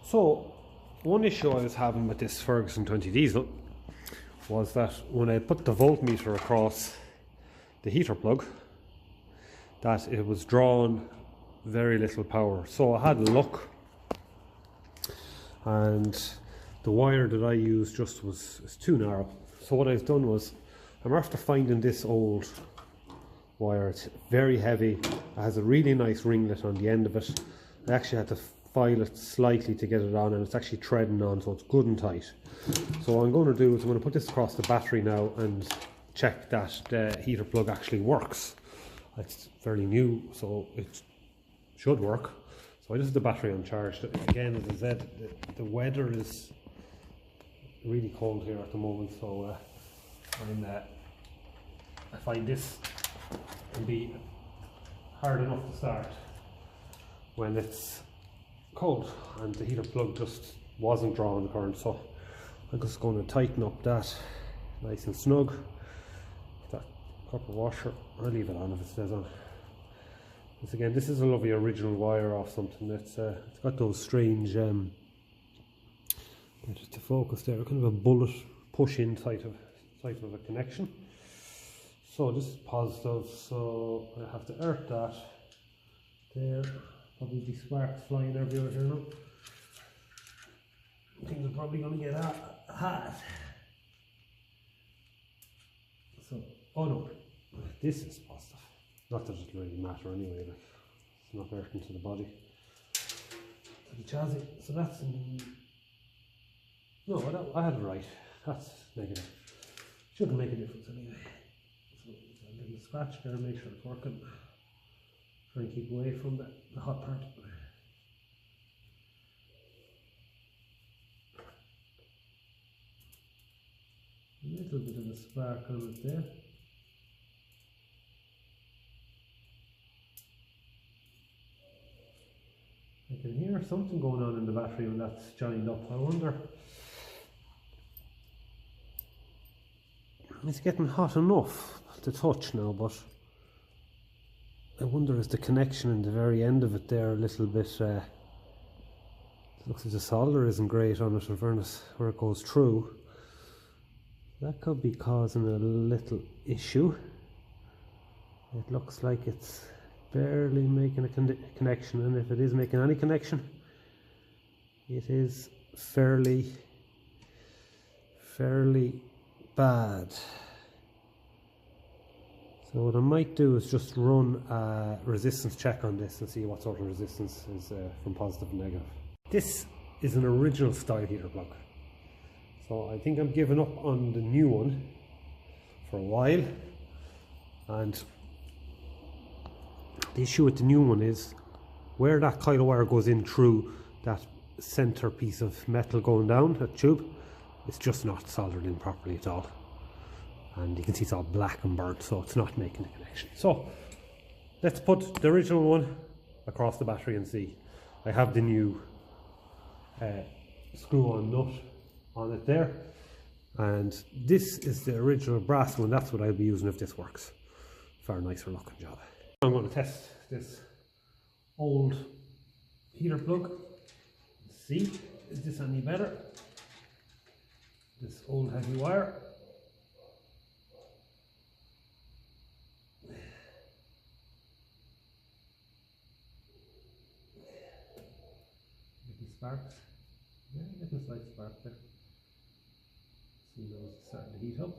So, one issue I was having with this Ferguson 20 diesel was that when I put the voltmeter across the heater plug, that it was drawing very little power. So I had luck, and the wire that I used just was too narrow. So what I've done was, I'm after finding this old wire. It's very heavy, it has a really nice ringlet on the end of it. I actually had to file it slightly to get it on, and it's actually threading on, so it's good and tight. So what I'm going to do is I'm going to put this across the battery now and check that the heater plug actually works. It's fairly new, so it should work. So I just have the battery on charge. Again, as I said, the weather is really cold here at the moment, so I find this can be hard enough to start when it's cold, and the heater plug just wasn't drawing the current. So I'm just going to tighten up that nice and snug. That copper washer, I'll leave it on if it stays on. This is a lovely original wire off something that's it's got those strange just to focus there, kind of a bullet push in type of a connection. So this is positive, so I have to earth that there. Probably sparks flying everywhere here now. Things are probably going to get hot. So, oh no, this is positive. Not that it really matter anyway, like, it's not earthing to the body. To the chassis. So that's no, I had it right. That's negative. Shouldn't make a difference anyway. So a little scratch there, make sure it's working. Try and keep away from the hot part. A little bit of a spark on it there. I can hear something going on in the battery when that's joined up. I wonder, it's getting hot enough to touch now, but I wonder, is the connection in the very end of it there a little bit, it looks as the solder isn't great on it, in fairness, where it goes through. That could be causing a little issue. It looks like it's barely making a connection, and if it is making any connection, it is fairly bad. So what I might do is just run a resistance check on this and see what sort of resistance is from positive and negative. This is an original style heater plug. So I think I'm giving up on the new one for a while, and the issue with the new one is where that coil wire goes in through that center piece of metal going down, that tube, it's just not soldered in properly at all. And you can see it's all black and burnt, so it's not making a connection. So let's put the original one across the battery and see. I have the new screw-on nut on it there, and this is the original brass one. That's what I'll be using if this works. Far nicer looking job. I'm going to test this old heater plug. See, is this any better? This old heavy wire. Sparks. Yeah, getting a slight spark there. See those starting to heat up.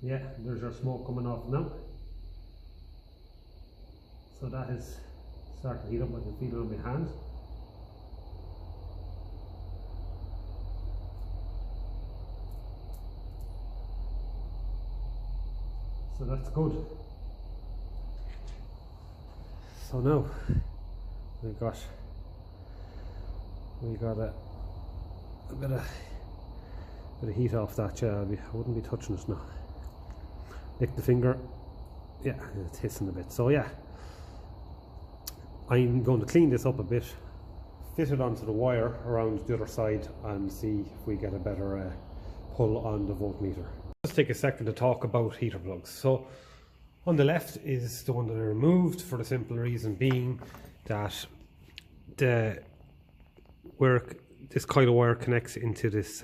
Yeah, there's your smoke coming off now. So that is starting to heat up. I can feel it on my hand. So that's good. So now we got a bit of heat off that. I wouldn't be touching this now. Lick the finger. Yeah, it's hissing a bit. So yeah, I'm going to clean this up a bit, fit it onto the wire around the other side and see if we get a better pull on the voltmeter. Let's take a second to talk about heater plugs. So on the left is the one that I removed, for the simple reason being that where this coil of wire connects into this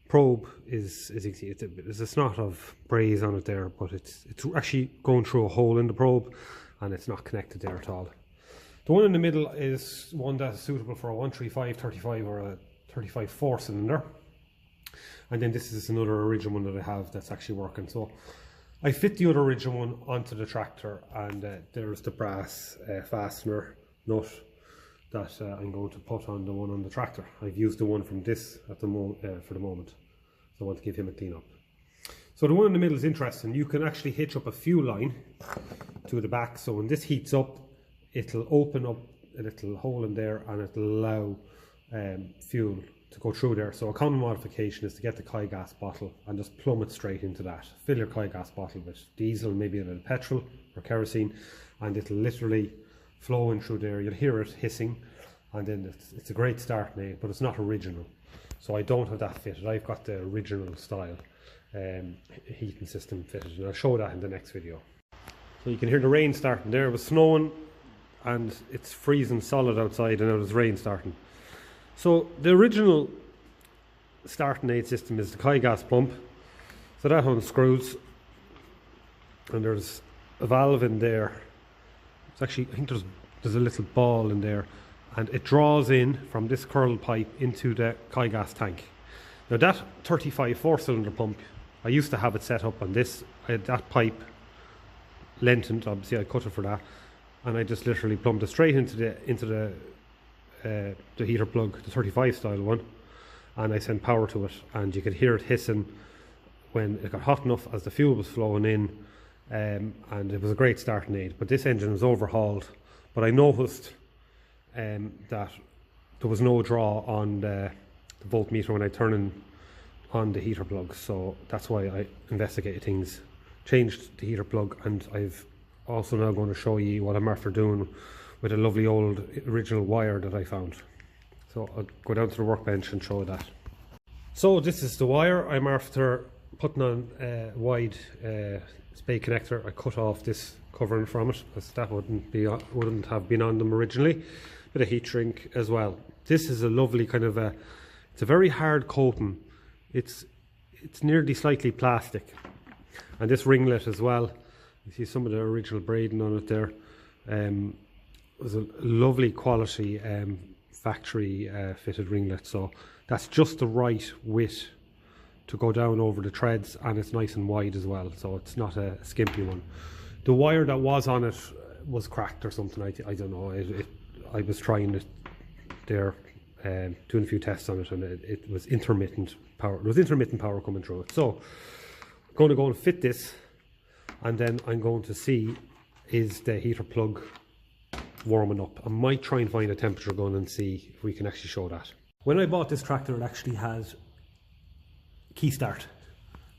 probe is easy. There's a snot of braze on it there, but it's actually going through a hole in the probe and it's not connected there at all. The one in the middle is one that is suitable for a 135, 35 or a 35 4 cylinder. And then this is another original one that I have that's actually working. So I fit the other original one onto the tractor, and there's the brass fastener nut that I'm going to put on the one on the tractor. I've used the one from this at the for the moment, so I want to give him a clean up. So the one in the middle is interesting. You can actually hitch up a fuel line to the back, so when this heats up, it'll open up a little hole in there and it'll allow fuel to go through there. So a common modification is to get the Kai gas bottle and just plumb it straight into that. Fill your Kai gas bottle with diesel, maybe a little petrol or kerosene, and it'll literally flow in through there. You'll hear it hissing, and then it's a great start name, but it's not original. So I don't have that fitted. I've got the original style heating system fitted, and I'll show that in the next video. So you can hear the rain starting there. It was snowing and it's freezing solid outside, and now there's rain starting. So the original starting aid system is the Kai gas pump. So that unscrews, and there's a valve in there. It's actually, I think there's a little ball in there, and it draws in from this curled pipe into the Kai gas tank. Now that 35 4-cylinder pump, I used to have it set up on this. I had that pipe lengthened, obviously I cut it for that, and I just literally plumbed it straight into the heater plug, the 35 style one, and I sent power to it, and you could hear it hissing when it got hot enough as the fuel was flowing in, and it was a great starting aid. But this engine was overhauled, but I noticed that there was no draw on the voltmeter when I turn on the heater plug, so that's why I investigated things, changed the heater plug, and I've also now going to show you what I'm after doing with a lovely old original wire that I found. So I'll go down to the workbench and show that. So this is the wire. I'm after putting on a wide spade connector. I cut off this covering from it, because that wouldn't have been on them originally. Bit of heat shrink as well. This is a lovely kind of it's a very hard coating. It's nearly slightly plastic, and this ringlet as well. You see some of the original braiding on it there. It was a lovely quality factory fitted ringlet, so that's just the right width to go down over the threads, and it's nice and wide as well, so it's not a skimpy one. The wire that was on it was cracked or something. I don't know. I was trying it there, doing a few tests on it, and it was intermittent power. There was intermittent power coming through it. So I'm going to go and fit this, and then I'm going to see, is the heater plug warming up. I might try and find a temperature gun and see if we can actually show that. When I bought this tractor, it actually had key start,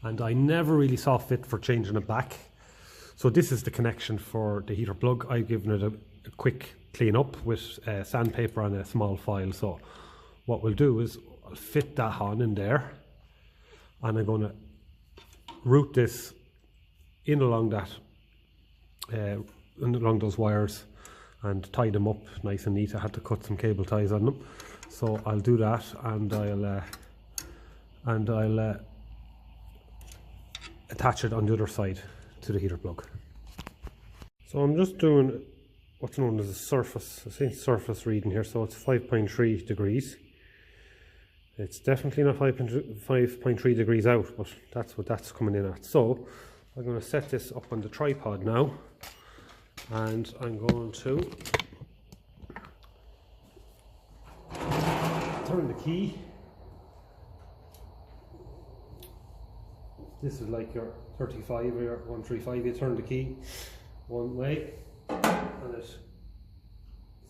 and I never really saw fit for changing it back. So this is the connection for the heater plug. I've given it a quick clean up with sandpaper and a small file. So what we'll do is I'll fit that on in there, and I'm going to route this in along that, along those wires, and tie them up nice and neat. I had to cut some cable ties on them, so I'll do that, and I'll attach it on the other side to the heater plug. So I'm just doing what's known as a surface reading here. So it's 5.3 degrees. It's definitely not 5.3 degrees out, but that's what that's coming in at. So I'm going to set this up on the tripod now, and I'm going to turn the key. This is like your 35 or your 135. You turn the key one way, and it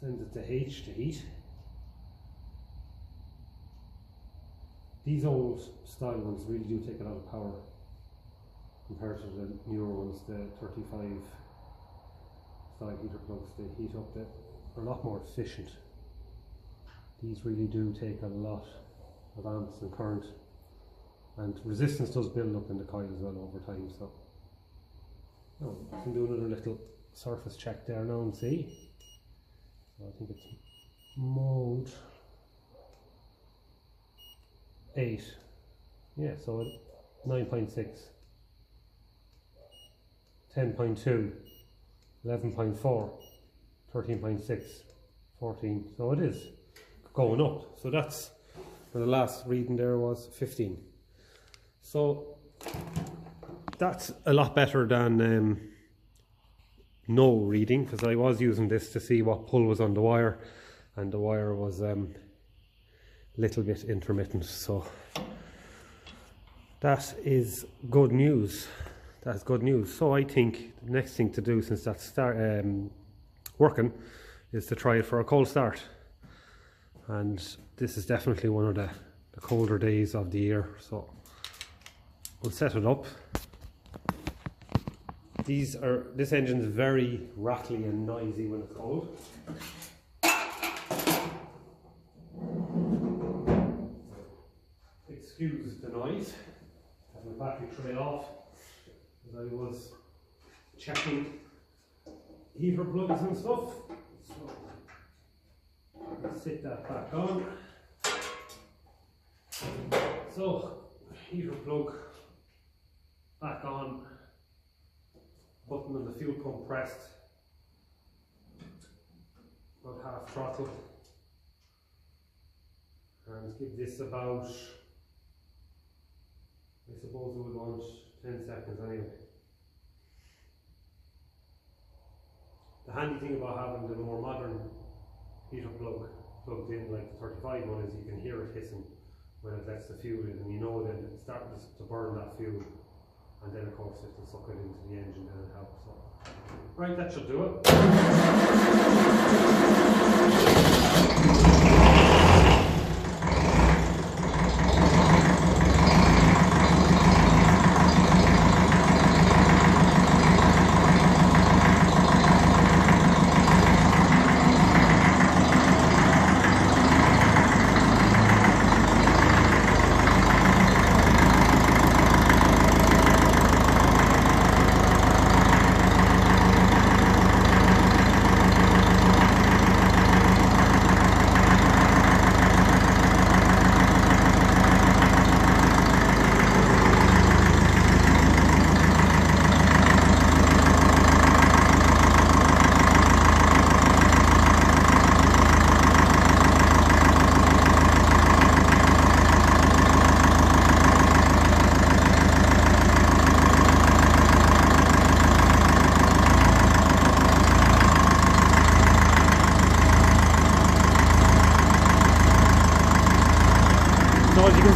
sends it to H to heat. These old style ones really do take a lot of power compared to the newer ones. The 35 style heater plugs, they heat up, they're a lot more efficient. These really do take a lot of amps and current, and resistance does build up in the coil as well over time. So I can do another little surface check there now and see. So I think it's mode 8. Yeah, so 9.6, 10.2, 11.4, 13.6, 14. So it is going up. So that's where the last reading there was 15. So that's a lot better than no reading, because I was using this to see what pull was on the wire, and the wire was little bit intermittent. So that is good news. That's good news. So I think the next thing to do, since that's working, is to try it for a cold start. And this is definitely one of the colder days of the year. So we'll set it up. This engine is very rattly and noisy when it's cold. Excuse the noise. Have my battery tray off as I was checking heater plugs and stuff. So let's sit that back on. So heater plug back on. Button on the fuel pump pressed. About half throttle. And give this about, I suppose we would want 10 seconds anyway. The handy thing about having the more modern heater plug plugged in, like the 35 one, is you can hear it hissing when it lets the fuel in, and you know that it's starting to burn that fuel, and then of course it'll suck it into the engine and it helps. So, right, that should do it.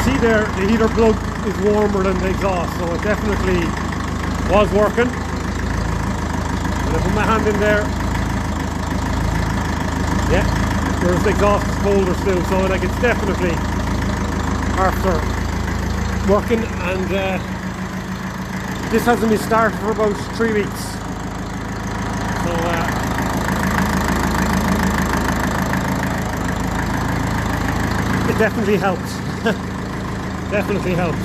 See there, the heater plug is warmer than the exhaust, so it definitely was working. And I put my hand in there, yeah, whereas the exhaust is colder still, so like it's definitely after working. And this hasn't been started for about 3 weeks, so it definitely helps. Definitely helped.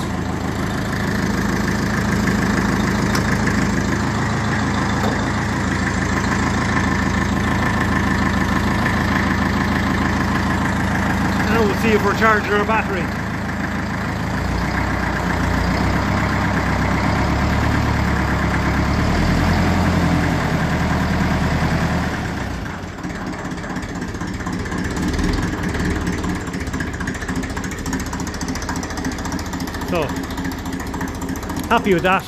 Now we'll see if we're charging our battery. So, happy with that.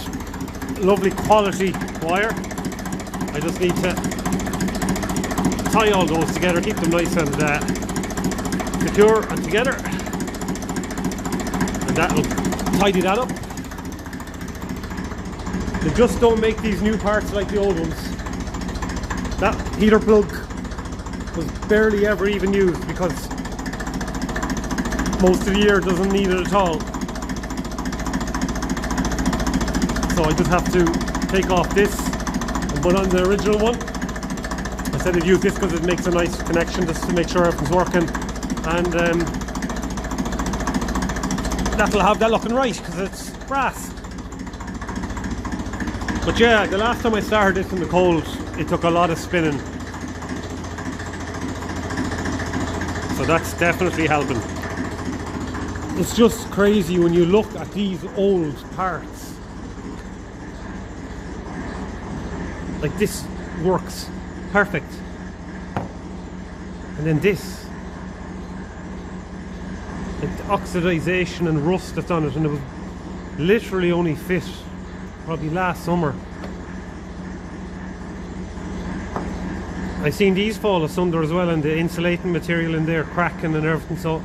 Lovely quality wire. I just need to tie all those together, keep them nice and secure and together, and that'll tidy that up. They just don't make these new parts like the old ones. That heater plug was barely ever even used because most of the year it doesn't need it at all. So I just have to take off this and put on the original one. I said I'd use this because it makes a nice connection just to make sure everything's working. and that'll have that looking right because it's brass. But yeah, the last time I started this in the cold, it took a lot of spinning, so that's definitely helping. It's just crazy when you look at these old parts. Like this works perfect, and then this, like the oxidization and rust that's on it, and it was literally only fit probably last summer. I seen these fall asunder as well, and the insulating material in there cracking and everything, so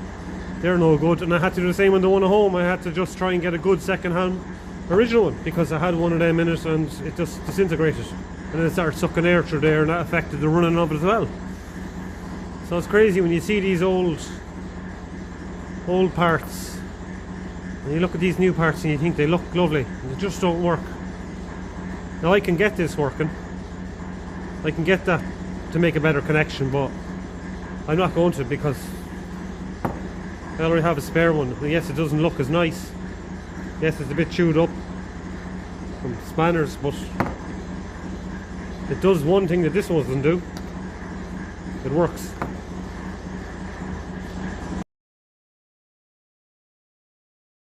they're no good. And I had to do the same on the one at home. I had to just try and get a good second-hand original one, because I had one of them in it and it just disintegrated, and then it started sucking air through there, and that affected the running of it as well. So it's crazy when you see these old parts, and you look at these new parts and you think they look lovely, and they just don't work. Now I can get this working, I can get that to make a better connection, but I'm not going to, because I already have a spare one. And yes, it doesn't look as nice, yes, it's a bit chewed up from spanners, but it does one thing that this one doesn't do: it works.